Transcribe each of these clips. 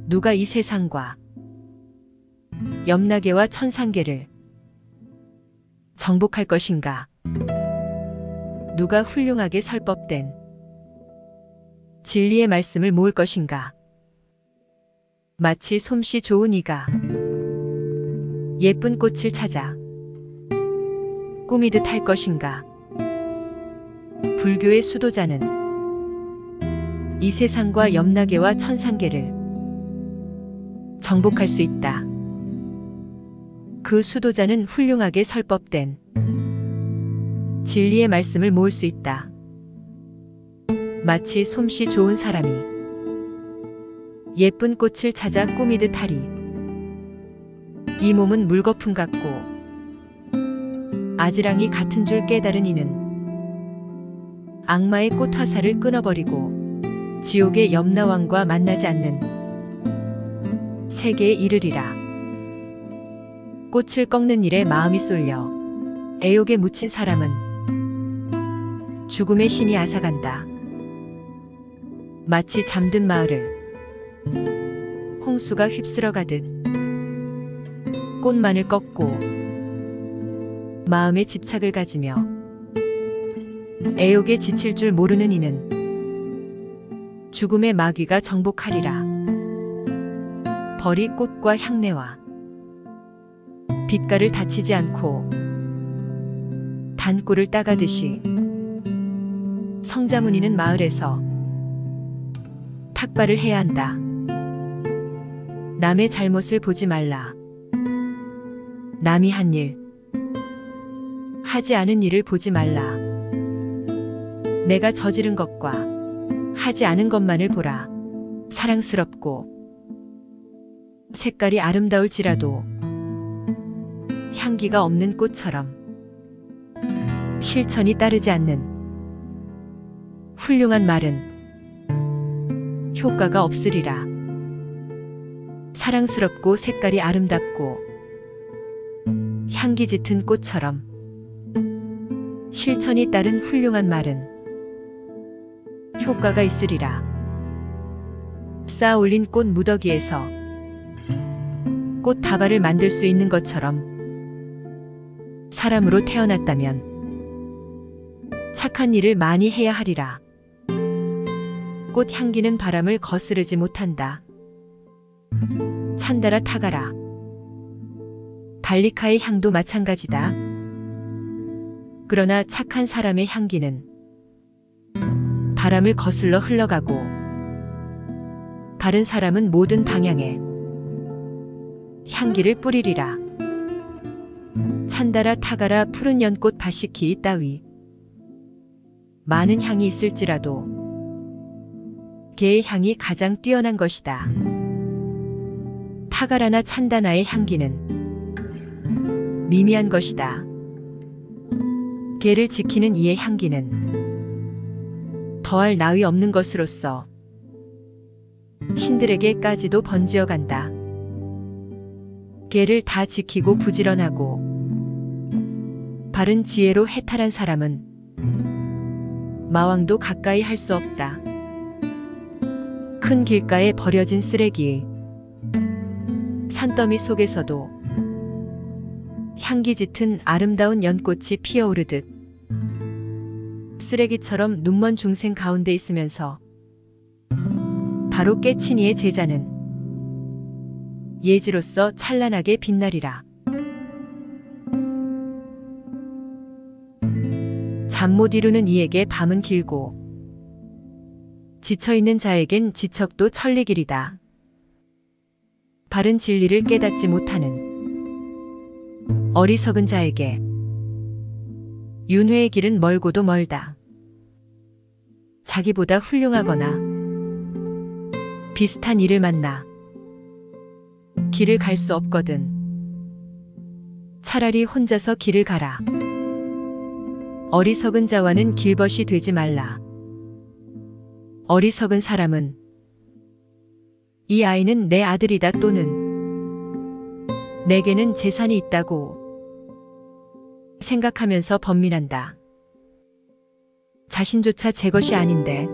누가 이 세상과 염라계와 천상계를 정복할 것인가? 누가 훌륭하게 설법된 진리의 말씀을 모을 것인가? 마치 솜씨 좋은 이가 예쁜 꽃을 찾아 꾸미듯 할 것인가? 불교의 수도자는 이 세상과 염라계와 천상계를 정복할 수 있다. 그 수도자는 훌륭하게 설법된 진리의 말씀을 모을 수 있다. 마치 솜씨 좋은 사람이 예쁜 꽃을 찾아 꾸미듯 하리. 이 몸은 물거품 같고 아지랑이 같은 줄 깨달은 이는 악마의 꽃화살을 끊어버리고 지옥의 염라왕과 만나지 않는 세계에 이르리라. 꽃을 꺾는 일에 마음이 쏠려 애욕에 묻힌 사람은 죽음의 신이 앗아간다. 마치 잠든 마을을 홍수가 휩쓸어가듯 꽃만을 꺾고 마음에 집착을 가지며 애욕에 지칠 줄 모르는 이는 죽음의 마귀가 정복하리라. 벌이 꽃과 향내와 빛깔을 다치지 않고 단꿀을 따가듯이 성자문이는 마을에서 탁발을 해야 한다. 남의 잘못을 보지 말라. 남이 한 일, 하지 않은 일을 보지 말라. 내가 저지른 것과 하지 않은 것만을 보라. 사랑스럽고 색깔이 아름다울지라도 향기가 없는 꽃처럼 실천이 따르지 않는 훌륭한 말은 효과가 없으리라. 사랑스럽고 색깔이 아름답고 향기 짙은 꽃처럼 실천이 따른 훌륭한 말은 효과가 있으리라. 쌓아 올린 꽃 무더기에서 꽃 다발을 만들 수 있는 것처럼 사람으로 태어났다면 착한 일을 많이 해야 하리라. 꽃 향기는 바람을 거스르지 못한다. 찬다라 타가라. 발리카의 향도 마찬가지다. 그러나 착한 사람의 향기는 바람을 거슬러 흘러가고 바른 사람은 모든 방향에 향기를 뿌리리라. 찬다라 타가라 푸른 연꽃 바시키 따위 많은 향이 있을지라도 개의 향이 가장 뛰어난 것이다. 타가라나 찬다나의 향기는 미미한 것이다. 개를 지키는 이의 향기는 더할 나위 없는 것으로서 신들에게까지도 번지어 간다. 개를 다 지키고 부지런하고 바른 지혜로 해탈한 사람은 마왕도 가까이 할 수 없다. 큰 길가에 버려진 쓰레기, 산더미 속에서도 향기 짙은 아름다운 연꽃이 피어오르듯 쓰레기처럼 눈먼 중생 가운데 있으면서 바로 깨친 이의 제자는 예지로서 찬란하게 빛나리라. 잠 못 이루는 이에게 밤은 길고 지쳐있는 자에겐 지척도 천리길이다. 바른 진리를 깨닫지 못하는 어리석은 자에게 윤회의 길은 멀고도 멀다. 자기보다 훌륭하거나 비슷한 이를 만나 길을 갈 수 없거든 차라리 혼자서 길을 가라. 어리석은 자와는 길벗이 되지 말라. 어리석은 사람은 이 아이는 내 아들이다 또는 내게는 재산이 있다고 생각하면서 번민한다. 자신조차 제 것이 아닌데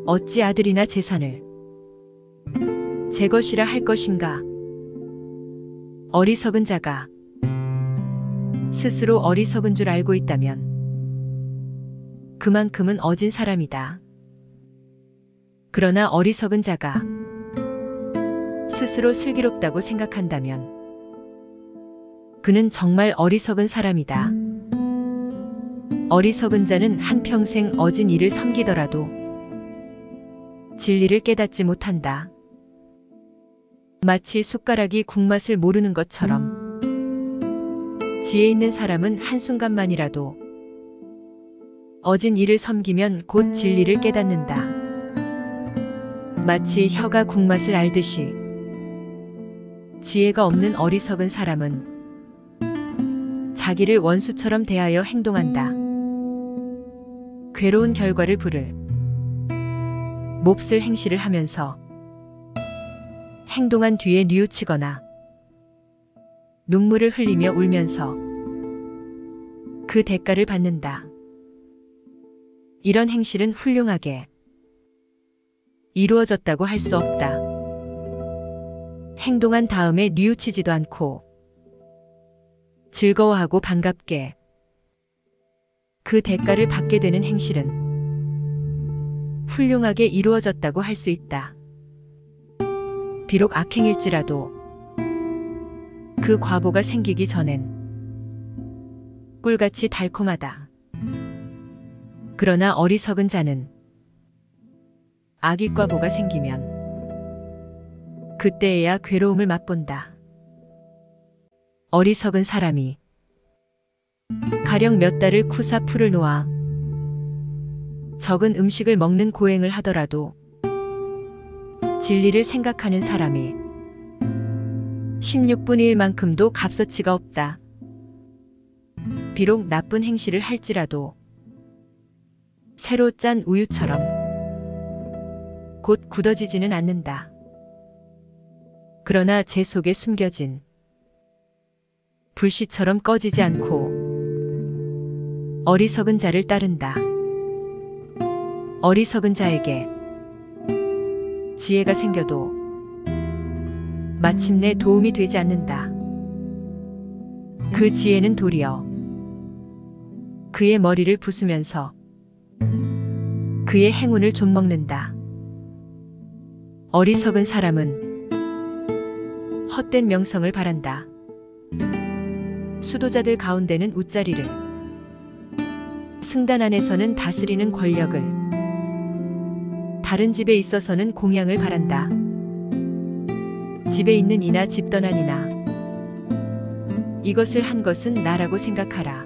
어찌 아들이나 재산을 제 것이라 할 것인가? 어리석은 자가 스스로 어리석은 줄 알고 있다면 그만큼은 어진 사람이다. 그러나 어리석은 자가 스스로 슬기롭다고 생각한다면 그는 정말 어리석은 사람이다. 어리석은 자는 한평생 어진 이를 섬기더라도 진리를 깨닫지 못한다. 마치 숟가락이 국맛을 모르는 것처럼 지혜 있는 사람은 한순간만이라도 어진 이를 섬기면 곧 진리를 깨닫는다. 마치 혀가 국맛을 알듯이 지혜가 없는 어리석은 사람은 자기를 원수처럼 대하여 행동한다. 괴로운 결과를 부를 몹쓸 행실을 하면서 행동한 뒤에 뉘우치거나 눈물을 흘리며 울면서 그 대가를 받는다. 이런 행실은 훌륭하게 이루어졌다고 할 수 없다. 행동한 다음에 뉘우치지도 않고 즐거워하고 반갑게 그 대가를 받게 되는 행실은 훌륭하게 이루어졌다고 할 수 있다. 비록 악행일지라도 그 과보가 생기기 전엔 꿀같이 달콤하다. 그러나 어리석은 자는 악의 과보가 생기면 그때에야 괴로움을 맛본다. 어리석은 사람이 가령 몇 달을 쿠사 풀을 놓아 적은 음식을 먹는 고행을 하더라도 진리를 생각하는 사람이 16분의 1만큼도 값어치가 없다. 비록 나쁜 행실을 할지라도 새로 짠 우유처럼 곧 굳어지지는 않는다. 그러나 제 속에 숨겨진 불씨처럼 꺼지지 않고 어리석은 자를 따른다. 어리석은 자에게 지혜가 생겨도 마침내 도움이 되지 않는다. 그 지혜는 도리어 그의 머리를 부수면서 그의 행운을 좀먹는다. 어리석은 사람은 헛된 명성을 바란다. 수도자들 가운데는 웃자리를, 승단 안에서는 다스리는 권력을, 다른 집에 있어서는 공양을 바란다. 집에 있는 이나 집 떠난 이나 이것을 한 것은 나라고 생각하라.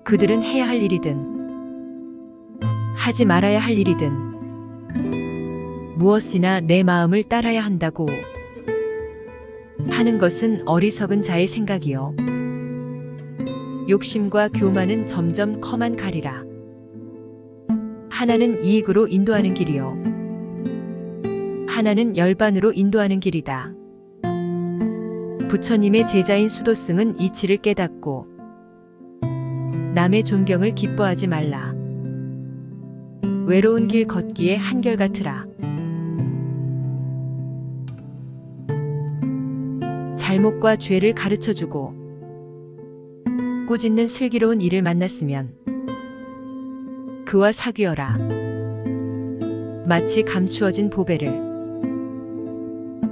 그들은 해야 할 일이든 하지 말아야 할 일이든 무엇이나 내 마음을 따라야 한다고 하는 것은 어리석은 자의 생각이요. 욕심과 교만은 점점 커만 가리라. 하나는 이익으로 인도하는 길이요, 하나는 열반으로 인도하는 길이다. 부처님의 제자인 수도승은 이치를 깨닫고 남의 존경을 기뻐하지 말라. 외로운 길 걷기에 한결같으라. 잘못과 죄를 가르쳐주고 꾸짖는 슬기로운 이를 만났으면 그와 사귀어라. 마치 감추어진 보배를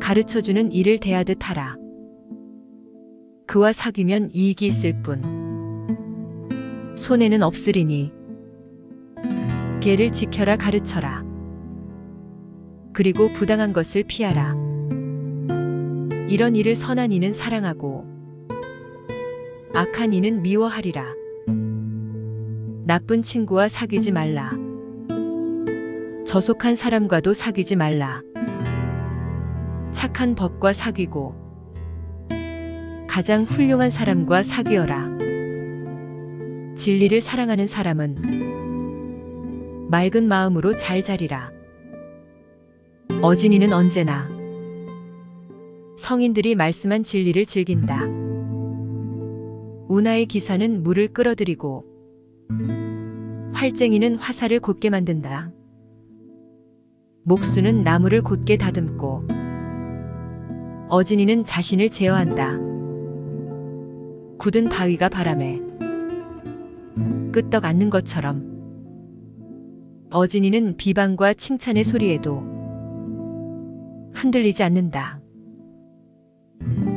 가르쳐주는 이를 대하듯 하라. 그와 사귀면 이익이 있을 뿐 손해는 없으리니 개를 지켜라 가르쳐라. 그리고 부당한 것을 피하라. 이런 이를 선한 이는 사랑하고 악한 이는 미워하리라. 나쁜 친구와 사귀지 말라. 저속한 사람과도 사귀지 말라. 착한 법과 사귀고 가장 훌륭한 사람과 사귀어라. 진리를 사랑하는 사람은 맑은 마음으로 잘 자리라. 어진이는 언제나 성인들이 말씀한 진리를 즐긴다. 운하의 기사는 물을 끌어들이고 활쟁이는 화살을 곧게 만든다. 목수는 나무를 곧게 다듬고 어진이는 자신을 제어한다. 굳은 바위가 바람에 끄떡 앉는 것처럼 어진이는 비방과 칭찬의 소리에도 흔들리지 않는다.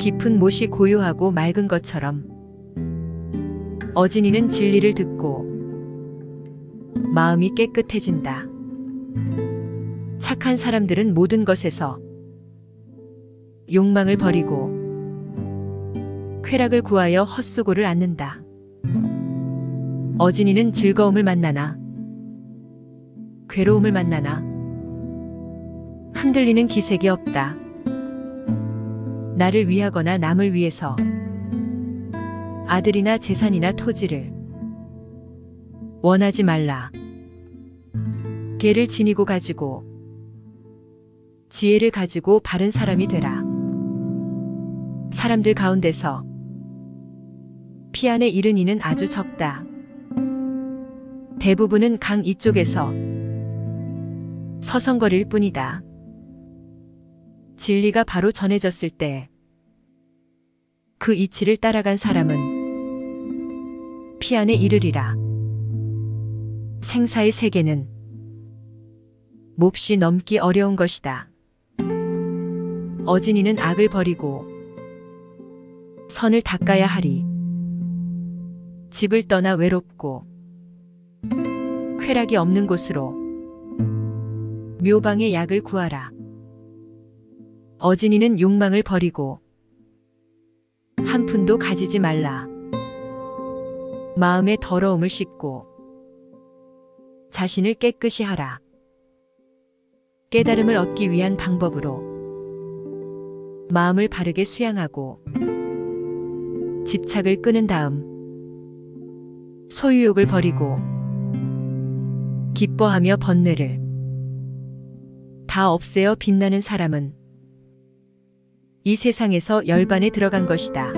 깊은 못이 고요하고 맑은 것처럼 어진이는 진리를 듣고 마음이 깨끗해진다. 착한 사람들은 모든 것에서 욕망을 버리고 쾌락을 구하여 헛수고를 않는다. 어진이는 즐거움을 만나나 괴로움을 만나나 흔들리는 기색이 없다. 나를 위하거나 남을 위해서 아들이나 재산이나 토지를 원하지 말라. 개를 지니고 가지고 지혜를 가지고 바른 사람이 되라. 사람들 가운데서 피안에 이른 이는 아주 적다. 대부분은 강 이쪽에서 서성거릴 뿐이다. 진리가 바로 전해졌을 때 그 이치를 따라간 사람은 피안에 이르리라. 생사의 세계는 몹시 넘기 어려운 것이다. 어진이는 악을 버리고 선을 닦아야 하리. 집을 떠나 외롭고 쾌락이 없는 곳으로 묘방의 약을 구하라. 어진이는 욕망을 버리고 한 푼도 가지지 말라. 마음의 더러움을 씻고 자신을 깨끗이 하라. 깨달음을 얻기 위한 방법으로 마음을 바르게 수양하고 집착을 끊은 다음 소유욕을 버리고 기뻐하며 번뇌를 다 없애어 빛나는 사람은 이 세상에서 열반에 들어간 것이다.